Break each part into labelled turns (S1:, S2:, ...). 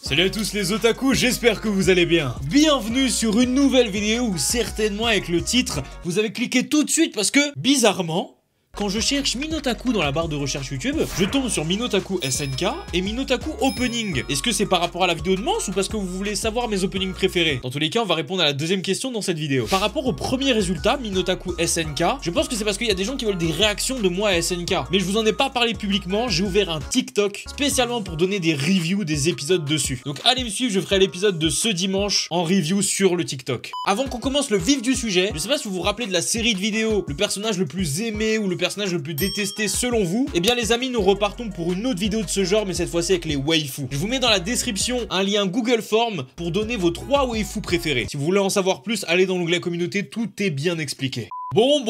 S1: Salut à tous les otaku, j'espère que vous allez bien. Bienvenue sur une nouvelle vidéo où certainement avec le titre, vous avez cliqué tout de suite parce que, bizarrement, quand je cherche Minotaku dans la barre de recherche YouTube, je tombe sur Minotaku SNK et Minotaku Opening. Est-ce que c'est par rapport à la vidéo de Mance ou parce que vous voulez savoir mes openings préférés? Dans tous les cas, on va répondre à la deuxième question dans cette vidéo. Par rapport au premier résultat, Minotaku SNK, je pense que c'est parce qu'il y a des gens qui veulent des réactions de moi à SNK. Mais je vous en ai pas parlé publiquement, j'ai ouvert un TikTok spécialement pour donner des reviews des épisodes dessus. Donc allez me suivre, je ferai l'épisode de ce dimanche en review sur le TikTok. Avant qu'on commence le vif du sujet, je sais pas si vous vous rappelez de la série de vidéos, le personnage le plus aimé ou le personnage le plus détesté selon vous. Eh bien les amis, nous repartons pour une autre vidéo de ce genre, mais cette fois-ci avec les waifus. Je vous mets dans la description un lien Google Form pour donner vos 3 waifus préférés. Si vous voulez en savoir plus, allez dans l'onglet communauté, tout est bien expliqué. Bon.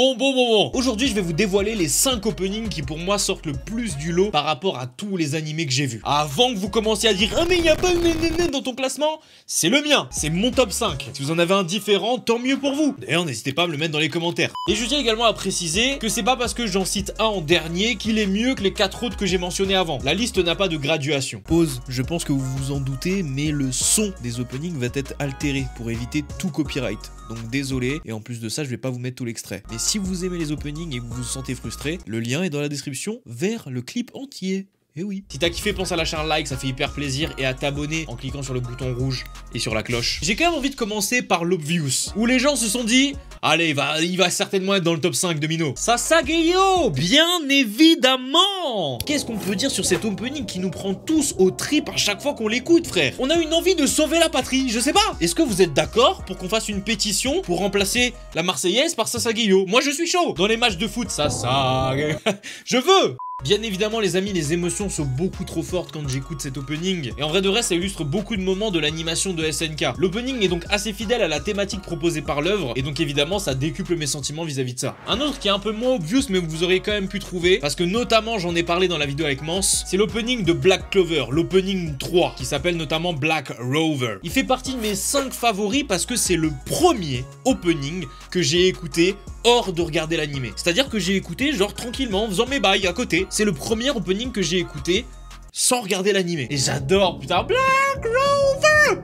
S1: Aujourd'hui, je vais vous dévoiler les 5 openings qui pour moi sortent le plus du lot par rapport à tous les animés que j'ai vus. Avant que vous commenciez à dire « Ah mais il y a pas une nénéné dans ton classement », c'est le mien, c'est mon top 5. Si vous en avez un différent, tant mieux pour vous. D'ailleurs, n'hésitez pas à me le mettre dans les commentaires. Et je tiens également à préciser que c'est pas parce que j'en cite un en dernier qu'il est mieux que les 4 autres que j'ai mentionnés avant. La liste n'a pas de graduation. Pause, je pense que vous vous en doutez, mais le son des openings va être altéré pour éviter tout copyright. Donc désolé, et en plus de ça, je vais pas vous mettre tout l'extrait. Mais si vous aimez les openings et que vous vous sentez frustré, le lien est dans la description vers le clip entier. Eh oui. Si t'as kiffé, pense à lâcher un like, ça fait hyper plaisir, et à t'abonner en cliquant sur le bouton rouge et sur la cloche. J'ai quand même envie de commencer par l'obvious, où les gens se sont dit « Allez, il va certainement être dans le top 5 de Mino. » Sasageyo, bien évidemment. Qu'est-ce qu'on peut dire sur cet opening qui nous prend tous aux tripes à chaque fois qu'on l'écoute, frère? On a une envie de sauver la patrie, je sais pas. Est-ce que vous êtes d'accord pour qu'on fasse une pétition pour remplacer la Marseillaise par Sasageyo? Moi, je suis chaud. Dans les matchs de foot, Sasageyo. Je veux. Bien évidemment les amis, les émotions sont beaucoup trop fortes quand j'écoute cet opening. Et en vrai de vrai, ça illustre beaucoup de moments de l'animation de SNK. L'opening est donc assez fidèle à la thématique proposée par l'œuvre. Et donc évidemment, ça décuple mes sentiments vis-à-vis de ça. Un autre qui est un peu moins obvious, mais que vous auriez quand même pu trouver, parce que notamment j'en ai parlé dans la vidéo avec Mance, c'est l'opening de Black Clover, l'opening 3, qui s'appelle notamment Black Rover. Il fait partie de mes 5 favoris parce que c'est le premier opening que j'ai écouté hors de regarder l'animé. C'est-à-dire que j'ai écouté genre tranquillement en faisant mes bails à côté. C'est le premier opening que j'ai écouté sans regarder l'animé. Et j'adore, putain, Black Rover.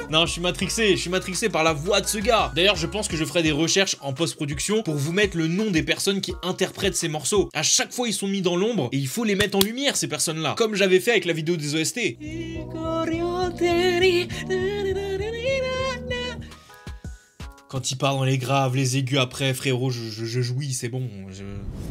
S1: Non, je suis matrixé par la voix de ce gars. D'ailleurs, je pense que je ferai des recherches en post-production pour vous mettre le nom des personnes qui interprètent ces morceaux. À chaque fois, ils sont mis dans l'ombre et il faut les mettre en lumière, ces personnes-là. Comme j'avais fait avec la vidéo des OST. Quand il part dans les graves, les aigus après, frérot, je jouis, c'est bon,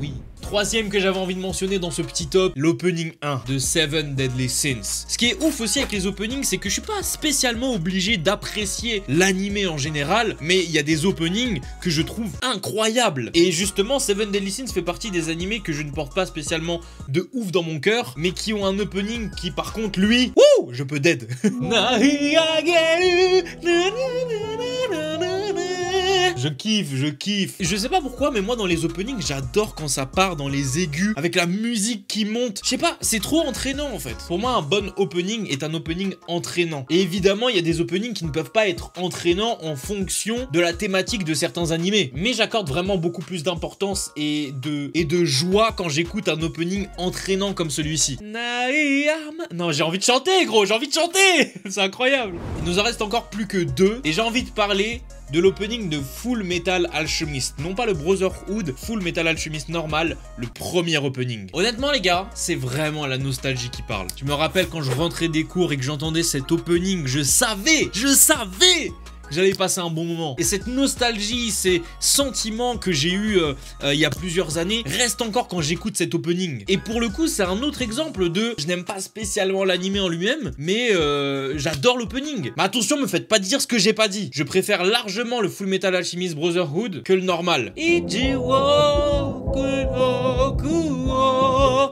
S1: oui. Troisième que j'avais envie de mentionner dans ce petit top, l'opening 1 de Seven Deadly Sins. Ce qui est ouf aussi avec les openings, c'est que je suis pas spécialement obligé d'apprécier l'animé en général, mais il y a des openings que je trouve incroyables. Et justement, Seven Deadly Sins fait partie des animés que je ne porte pas spécialement de ouf dans mon cœur, mais qui ont un opening qui par contre, lui, wouh, je peux dead. Je kiffe. Je sais pas pourquoi, mais moi dans les openings, j'adore quand ça part dans les aigus, avec la musique qui monte. Je sais pas, c'est trop entraînant en fait. Pour moi, un bon opening est un opening entraînant. Et évidemment, il y a des openings qui ne peuvent pas être entraînants en fonction de la thématique de certains animés. Mais j'accorde vraiment beaucoup plus d'importance et de joie quand j'écoute un opening entraînant comme celui-ci. Non, j'ai envie de chanter, gros, j'ai envie de chanter. C'est incroyable. Il nous en reste encore plus que 2, et j'ai envie de parler de l'opening de Full Metal Alchemist. Non pas le Brotherhood, Full Metal Alchemist normal, le premier opening. Honnêtement les gars, c'est vraiment la nostalgie qui parle. Je me rappelle quand je rentrais des cours et que j'entendais cet opening, je savais j'allais passer un bon moment. Et cette nostalgie, ces sentiments que j'ai eu il y a plusieurs années, restent encore quand j'écoute cet opening. Et pour le coup, c'est un autre exemple de... Je n'aime pas spécialement l'anime en lui-même, mais j'adore l'opening. Mais attention, me faites pas dire ce que j'ai pas dit. Je préfère largement le Full Metal Alchemist Brotherhood que le normal.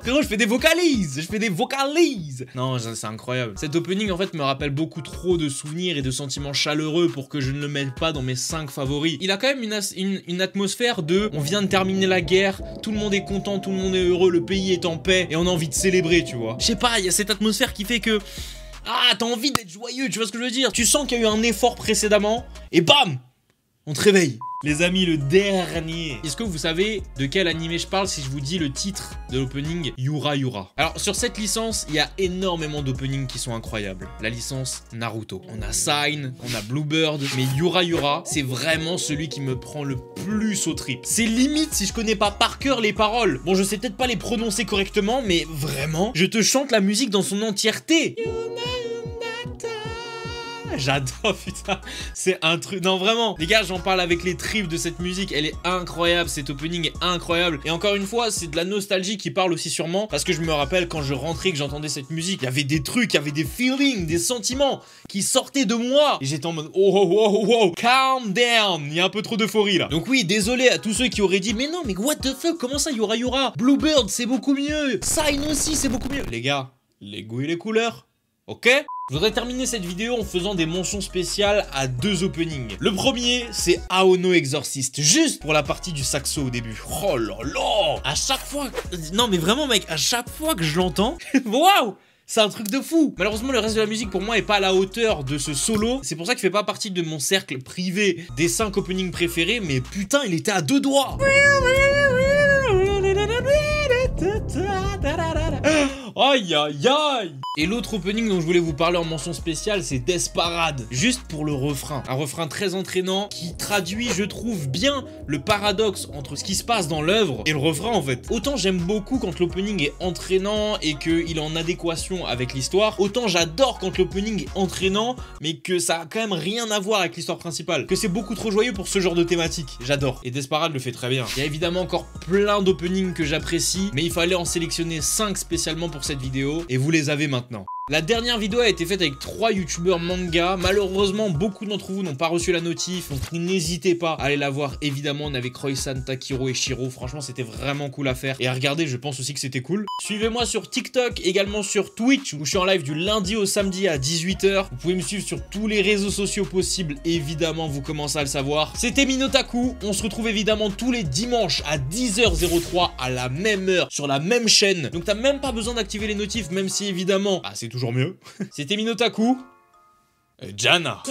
S1: Frérot, je fais des vocalises. Non, c'est incroyable. Cet opening, en fait, me rappelle beaucoup trop de souvenirs et de sentiments chaleureux pour que je ne le mette pas dans mes 5 favoris. Il a quand même une atmosphère de... On vient de terminer la guerre, tout le monde est content, tout le monde est heureux, le pays est en paix, et on a envie de célébrer, tu vois. Je sais pas, il y a cette atmosphère qui fait que... Ah, t'as envie d'être joyeux, tu vois ce que je veux dire? Tu sens qu'il y a eu un effort précédemment, et bam! On te réveille. Les amis, le dernier. Est-ce que vous savez de quel animé je parle si je vous dis le titre de l'opening Yura Yura? Alors, sur cette licence, il y a énormément d'openings qui sont incroyables. La licence Naruto. On a Sign, on a Bluebird, mais Yura Yura, c'est vraiment celui qui me prend le plus au trip. C'est limite si je connais pas par cœur les paroles. Bon, je sais peut-être pas les prononcer correctement, mais vraiment, je te chante la musique dans son entièreté. J'adore, putain, c'est un truc, non vraiment, les gars, j'en parle avec les tripes de cette musique, elle est incroyable, cet opening est incroyable, et encore une fois, c'est de la nostalgie qui parle aussi sûrement, parce que je me rappelle quand je rentrais, que j'entendais cette musique, il y avait des trucs, il y avait des feelings, des sentiments qui sortaient de moi, et j'étais en mode, oh, calm down, il y a un peu trop d'euphorie là. Donc oui, désolé à tous ceux qui auraient dit, mais non, mais what the fuck, comment ça, Yura Yura? Bluebird, c'est beaucoup mieux, Sign aussi, c'est beaucoup mieux. Les gars, les goûts et les couleurs, ok? Je voudrais terminer cette vidéo en faisant des mentions spéciales à deux openings. Le premier, c'est Aono Exorcist, juste pour la partie du saxo au début. Oh là là! À chaque fois... Non mais vraiment mec, à chaque fois que je l'entends, waouh! C'est un truc de fou. Malheureusement, le reste de la musique pour moi est pas à la hauteur de ce solo. C'est pour ça qu'il fait pas partie de mon cercle privé des 5 openings préférés, mais putain, il était à 2 doigts. Aïe aïe aïe. Et l'autre opening dont je voulais vous parler en mention spéciale, c'est Desperate, juste pour le refrain. Un refrain très entraînant qui traduit, je trouve, bien le paradoxe entre ce qui se passe dans l'œuvre et le refrain en fait. Autant j'aime beaucoup quand l'opening est entraînant et qu'il est en adéquation avec l'histoire, autant j'adore quand l'opening est entraînant mais que ça a quand même rien à voir avec l'histoire principale, que c'est beaucoup trop joyeux pour ce genre de thématique. J'adore. Et Desperate le fait très bien. Il y a évidemment encore plein d'openings que j'apprécie, mais il fallait en sélectionner 5 spécialement pour cette vidéo et vous les avez maintenant. La dernière vidéo a été faite avec 3 youtubeurs manga. Malheureusement, beaucoup d'entre vous n'ont pas reçu la notif, donc n'hésitez pas à aller la voir. Évidemment, on avait Kroy-san, Takiro et Shiro. Franchement, c'était vraiment cool à faire. Et à regarder, je pense aussi que c'était cool. Suivez-moi sur TikTok, également sur Twitch, où je suis en live du lundi au samedi à 18 h. Vous pouvez me suivre sur tous les réseaux sociaux possibles. Évidemment, vous commencez à le savoir. C'était Minotaku. On se retrouve évidemment tous les dimanches à 10h03 à la même heure, sur la même chaîne. Donc, t'as même pas besoin d'activer les notifs, même si évidemment, c'est toujours mieux. C'était Minotaku. Jana.